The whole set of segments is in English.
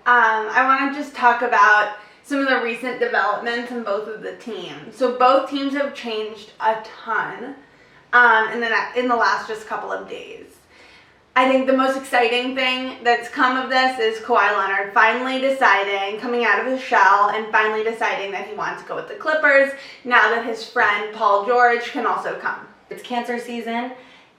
I want to just talk about some of the recent developments in both of the teams. So both teams have changed a ton in the last just couple of days. I think the most exciting thing that's come of this is Kawhi Leonard finally deciding, coming out of his shell, and finally deciding that he wants to go with the Clippers now that his friend Paul George can also come. It's Cancer season,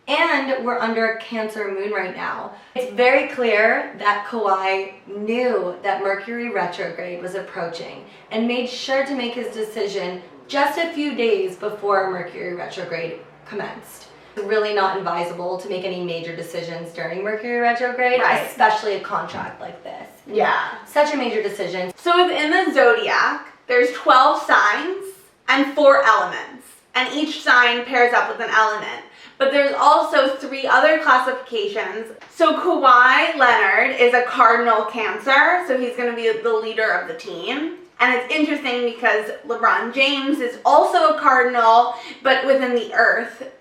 and we're under a Cancer moon right now. It's very clear that Kawhi knew that Mercury retrograde was approaching and made sure to make his decision just a few days before Mercury retrograde commenced. It's really not advisable to make any major decisions during Mercury retrograde, right, especially a contract like this. Yeah. Such a major decision. So within the zodiac, there's 12 signs and 4 elements, and each sign pairs up with an element. But there's also 3 other classifications. So Kawhi Leonard is a cardinal Cancer, so he's going to be the leader of the team. And it's interesting because LeBron James is also a cardinal, but within the earth,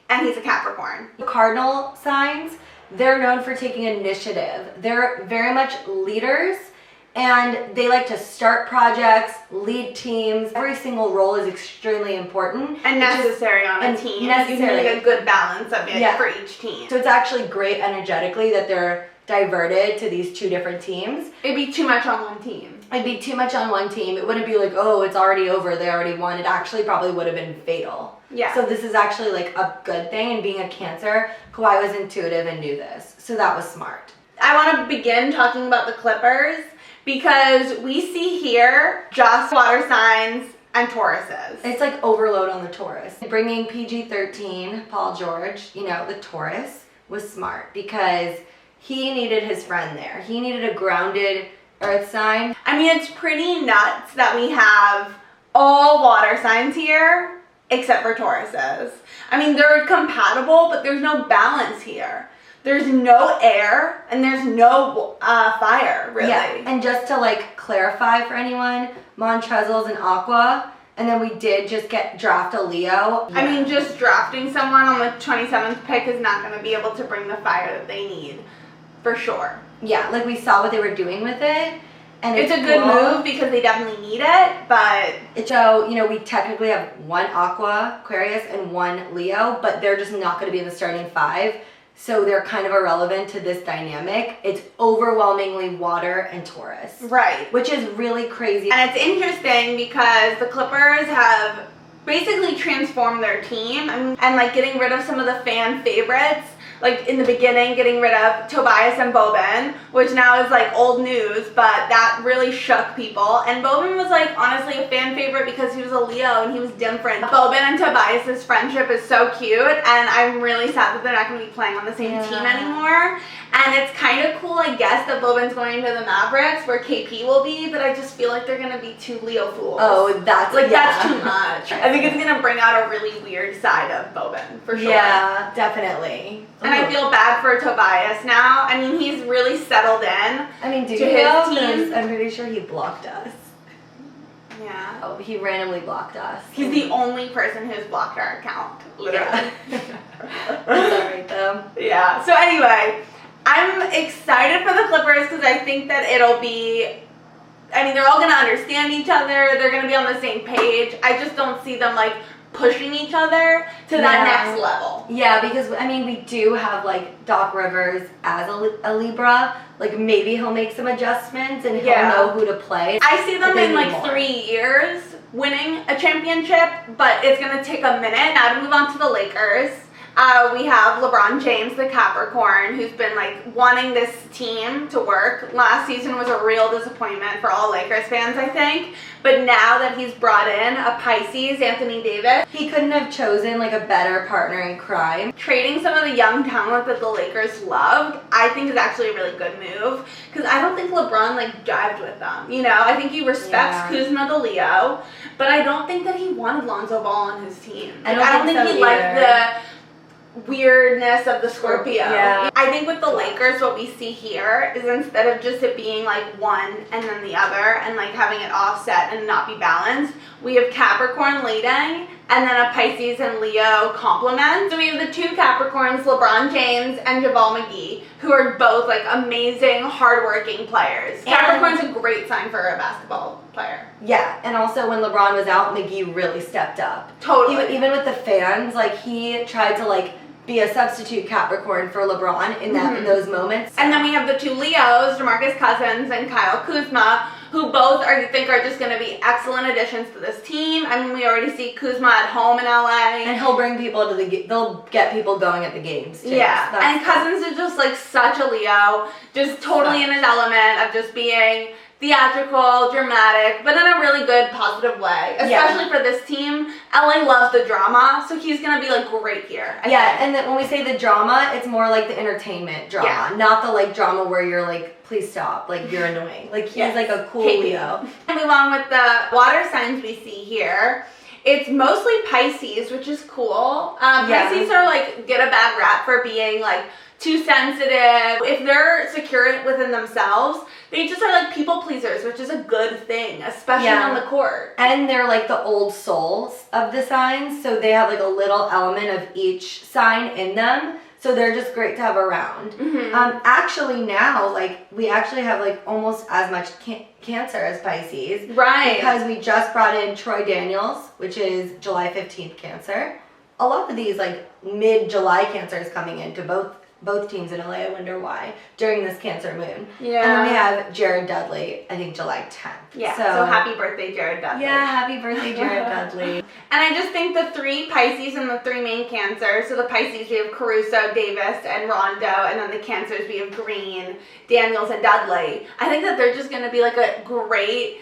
and he's a Capricorn. Cardinal signs, they're known for taking initiative. They're very much leaders, and they like to start projects, lead teams. Every single role is extremely important. And necessary on a team. Necessary. You need a good balance of it for each team. So it's actually great energetically that they're diverted to these 2 different teams. It'd be too much on one team. It'd be too much on one team. It wouldn't be like, oh, it's already over, they already won. It actually probably would have been fatal. Yeah. So this is actually like a good thing, and being a Cancer, Kawhi was intuitive and knew this. So that was smart. I want to begin talking about the Clippers because we see here just water signs and Tauruses. It's like overload on the Taurus. Bringing PG 13, Paul George, the Taurus, was smart because he needed his friend there. He needed a grounded earth sign. I mean, it's pretty nuts that we have all water signs here except for Tauruses. I mean, they're compatible, but there's no balance here. There's no air and there's no fire, really. Yeah, and just to clarify for anyone, Montrezl's an Aqua, and then we did just draft a Leo. I mean, just drafting someone on the 27th pick is not going to be able to bring the fire that they need, for sure. Yeah, we saw what they were doing with it. And it's a good move because they definitely need it, but... So, we technically have 1 Aqua, Aquarius, and 1 Leo, but they're just not going to be in the starting 5. So they're kind of irrelevant to this dynamic. It's overwhelmingly water and Taurus. Right. Which is really crazy. And it's interesting because the Clippers have basically transformed their team and getting rid of some of the fan favorites. In the beginning, getting rid of Tobias and Boban, which now is old news, but that really shook people. And Boban was honestly a fan favorite because he was a Leo and he was different. Boban and Tobias's friendship is so cute, and I'm really sad that they're not going to be playing on the same team anymore. And it's kind of cool, I guess, that Boban's going to the Mavericks where KP will be, but I just feel like they're going to be 2 Leo fools. Oh, that's that's too much. I think it's going to bring out a really weird side of Boban, for sure. Yeah, definitely. And I feel bad for Tobias now. I mean, he's really settled in. I mean, do to you know? his team. I'm pretty sure he blocked us. Yeah. Oh, he randomly blocked us. He's the only person who's blocked our account, literally. Yeah. That's alright, though. Yeah. So anyway, I'm excited for the Clippers because I think that it'll be... I mean, they're all going to understand each other. They're going to be on the same page. I just don't see them, pushing each other to that next level. Yeah, because we do have Doc Rivers as a Libra. Maybe he'll make some adjustments and he'll know who to play. I see them in 3 years winning a championship, but it's gonna take a minute. Now to move on to the Lakers. We have LeBron James, the Capricorn, who's been wanting this team to work. Last season was a real disappointment for all Lakers fans, I think. But now that he's brought in a Pisces, Anthony Davis, he couldn't have chosen a better partner in crime. Trading some of the young talent that the Lakers loved, I think is actually a really good move. Because I don't think LeBron jived with them. I think he respects Kuzma the Leo, but I don't think that he wanted Lonzo Ball on his team. I don't think he liked the weirdness of the Scorpio. Yeah. I think with the Lakers, what we see here is instead of just it being one and then the other and having it offset and not be balanced, we have Capricorn leading and then a Pisces and Leo complement. So we have the two Capricorns, LeBron James and JaVale McGee, who are both like amazing, hardworking players. Capricorn's a great sign for a basketball player. Yeah, and also when LeBron was out, McGee really stepped up. Totally. Even with the fans, like he tried to like be a substitute Capricorn for LeBron in those moments. And then we have the two Leos, DeMarcus Cousins and Kyle Kuzma, who both I think are just going to be excellent additions to this team. I mean, we already see Kuzma at home in LA. And he'll bring people to they'll get people going at the games too. Yeah, So and Cousins is just like such a Leo, just totally in his element of just being theatrical, dramatic, but in a really good, positive way. Especially for this team. LA loves the drama, so he's going to be like great here. I think. And then when we say the drama, it's more like the entertainment drama, not the like drama where you're like, please stop, like you're annoying. Like he's like a cool Leo. And move on with the water signs we see here. It's mostly Pisces, which is cool. Pisces are like, get a bad rap for being like too sensitive. If they're secure within themselves, they just are like people pleasers, which is a good thing, especially on the court. And they're like the old souls of the signs, so they have like a little element of each sign in them. So they're just great to have around. Actually now, like, we actually have, like, almost as much Cancer as Pisces. Right. Because we just brought in Troy Daniels, which is July 15th Cancer. A lot of these, like, mid-July Cancers coming into both teams in LA. I wonder why, during this Cancer moon. Yeah. And then we have Jared Dudley, I think July 10th. Yeah, so happy birthday, Jared Dudley. Yeah, happy birthday, Jared Dudley. And I just think the three Pisces and the three main Cancers, so the Pisces we have Caruso, Davis, and Rondo, and then the Cancers we have Green, Daniels, and Dudley. I think that they're just going to be like a great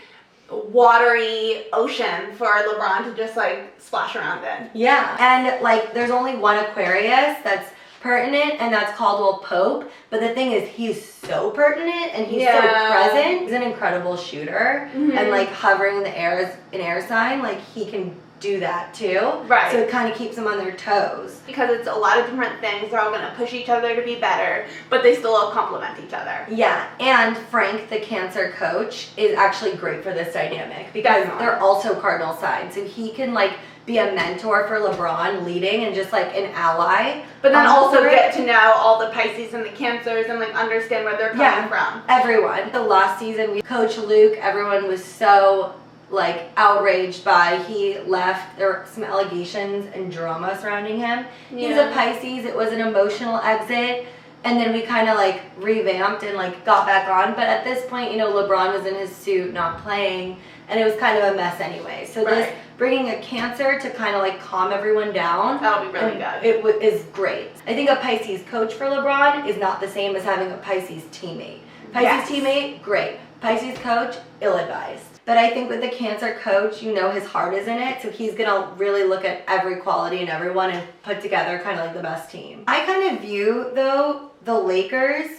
watery ocean for LeBron to just like splash around in. Yeah, and like there's only one Aquarius that's pertinent, and that's Caldwell Pope. But the thing is, he's so pertinent and he's so present. He's an incredible shooter, and like hovering in the air as an air sign, like he can do that too. Right. So it kind of keeps them on their toes. Because it's a lot of different things. They're all going to push each other to be better, but they still all complement each other. Yeah, and Frank, the Cancer coach, is actually great for this dynamic because they're also cardinal signs, so he can like be a mentor for LeBron leading and just like an ally. But then also get to know all the Pisces and the Cancers and like understand where they're coming from. Everyone. The last season, Coach Luke, everyone was so like outraged by he left. There were some allegations and drama surrounding him. He's a Pisces. It was an emotional exit. And then we kind of like revamped and like got back on. But at this point, you know, LeBron was in his suit, not playing. And it was kind of a mess anyway. So this bringing a Cancer to kind of like calm everyone down. That'll be really good. It is great. I think a Pisces coach for LeBron is not the same as having a Pisces teammate. Pisces teammate, great. Pisces coach, ill-advised. But I think with the Cancer coach, you know his heart is in it. So he's going to really look at every quality in everyone and put together kind of like the best team. I kind of view, though, the Lakers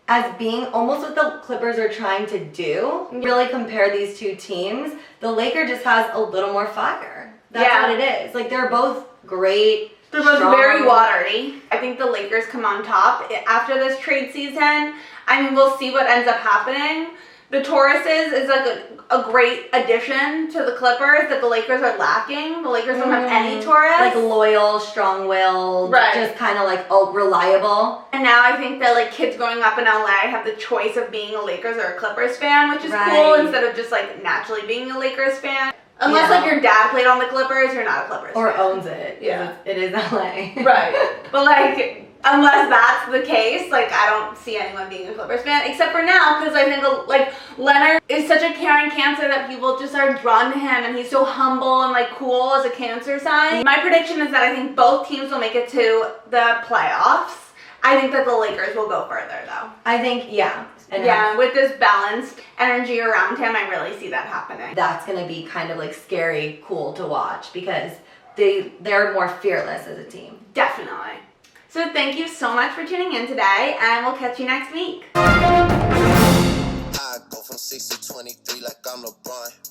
as being almost what the Clippers are trying to do. Really compare these two teams. The Laker just has a little more fire. That's what it is. Like, they're both great. They're both very watery. I think the Lakers come on top. After this trade season, I mean, we'll see what ends up happening. The Tauruses is like a great addition to the Clippers that the Lakers are lacking. The Lakers don't have any Taurus. Like loyal, strong-willed, just kind of like reliable. And now I think that like kids growing up in LA have the choice of being a Lakers or a Clippers fan, which is cool instead of just like naturally being a Lakers fan. Unless like your dad played on the Clippers, you're not a Clippers fan. Or owns it. Yeah. It is LA. Right. But like, unless that's the case, like I don't see anyone being a Clippers fan except for now, because I think like Leonard is such a caring Cancer that people just are drawn to him, and he's so humble and like cool as a Cancer sign. My prediction is that I think both teams will make it to the playoffs. I think that the Lakers will go further though. I think, with this balanced energy around him, I really see that happening. That's going to be kind of like scary, cool to watch because they're more fearless as a team. Definitely. So thank you so much for tuning in today, and we'll catch you next week. I go from 6 to 23 like I'm LeBron.